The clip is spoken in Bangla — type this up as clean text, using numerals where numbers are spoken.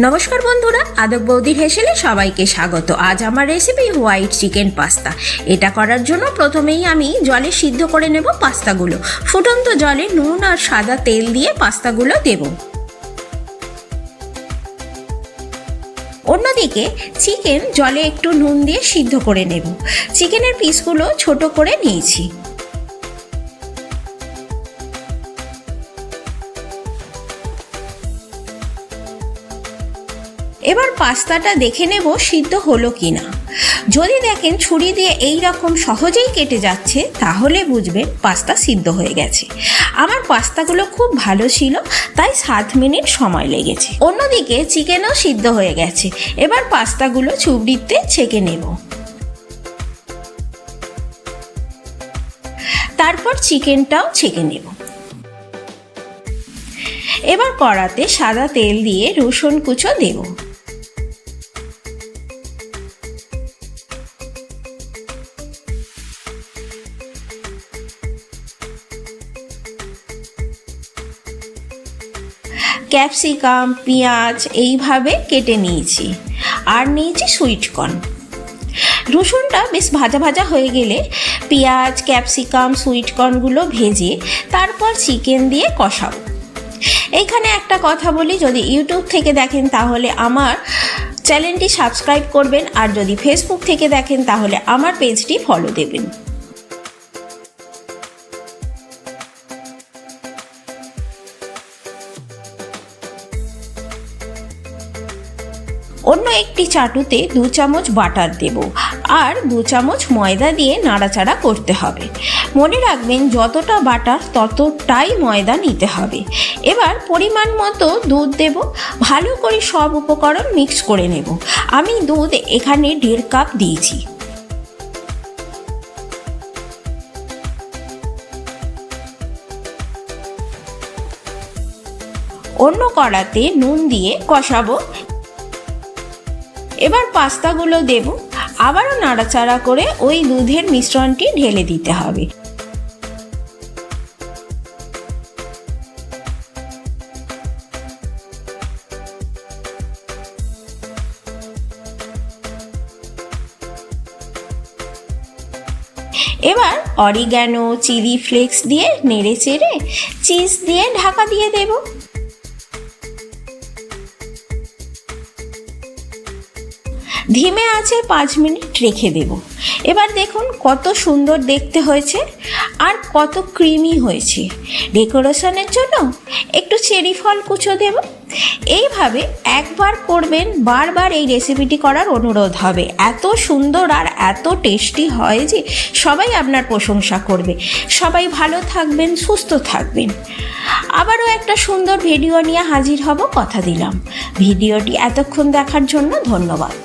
নমস্কার বন্ধুরা, আদব বৌদির হেসেলে সবাইকে স্বাগত। আজ আমার রেসিপি হোয়াইট চিকেন পাস্তা। এটা করার জন্য প্রথমেই আমি জলে সিদ্ধ করে নেব পাস্তাগুলো। ফুটন্ত জলে নুন আর সাদা তেল দিয়ে পাস্তাগুলো দেব। অন্যদিকে চিকেন জলে একটু নুন দিয়ে সিদ্ধ করে নেব। চিকেনের পিসগুলো ছোট করে নিয়েছি। এবার পাস্তাটা দেখে নেব সিদ্ধ হলো কিনা। যদি দেখেন ছুরি দিয়ে এই রকম সহজেই কেটে যাচ্ছে, তাহলে বুঝবেন পাস্তা সিদ্ধ হয়ে গেছে। আমার পাস্তাগুলো খুব ভালো ছিল, তাই 7 মিনিট সময় লেগেছে। অন্যদিকে চিকেনও সিদ্ধ হয়ে গেছে। এবার পাস্তাগুলো চুবড়িতে ছেঁকে নেব। তারপর চিকেনটাও ছেঁকে নেব। এবার কড়াতে সাদা তেল দিয়ে রসুন কুচো দেব। ক্যাপসিকাম, পেঁয়াজ এইভাবে কেটে নিয়েছি। আর নিয়েছি সুইট কর্ন। রসুনটা বেশ ভাজা ভাজা হয়ে গেলে পেঁয়াজ, ক্যাপসিকাম, সুইট কর্নগুলো ভেজে তারপর চিকেন দিয়ে কষাবো। এইখানে একটা কথা বলি, যদি ইউটিউব থেকে দেখেন তাহলে আমার চ্যানেলটি সাবস্ক্রাইব করবেন, আর যদি ফেসবুক থেকে দেখেন তাহলে আমার পেজটি ফলো দেবেন। অন্য একটি চাটুতে 2 চামচ বাটার দেব, আর 2 চামচ ময়দা দিয়ে নাড়াচাড়া করতে হবে। মনে রাখবেন, যতটা বাটার ততটাই ময়দা নিতে হবে। এবার পরিমাণ মতো দুধ দেব। ভালো করে সব উপকরণ মিক্স করে নেব। আমি দুধ এখানে 1.5 কাপ দিয়েছি। অন্য কড়াতে নুন দিয়ে কষাবো। এবার পাস্তাগুলো দেব। আবারও নাড়াচাড়া করে ওই দুধের মিশ্রণটি ঢেলে দিতে হবে। এবার অরিগ্যানো, চিলি ফ্লেক্স দিয়ে নেড়ে চেড়ে চিজ দিয়ে ঢাকা দিয়ে দেব। ধিমে আঁচে 5 মিনিট রেখে দেব। এবার দেখুন কত সুন্দর দেখতে হয়েছে আর কত ক্রিমি হয়েছে। ডেকোরেশনের জন্য একটু চেরি ফল কুচো দেব। এইভাবে একবার করবেন, বারবার এই রেসিপিটি করার অনুরোধ হবে। এত সুন্দর আর এত টেস্টি হয় যে সবাই আপনার প্রশংসা করবে। সবাই ভালো থাকবেন, সুস্থ থাকবেন। আবারও একটা সুন্দর ভিডিও নিয়ে হাজির হব, কথা দিলাম। ভিডিওটি এতক্ষণ দেখার জন্য ধন্যবাদ।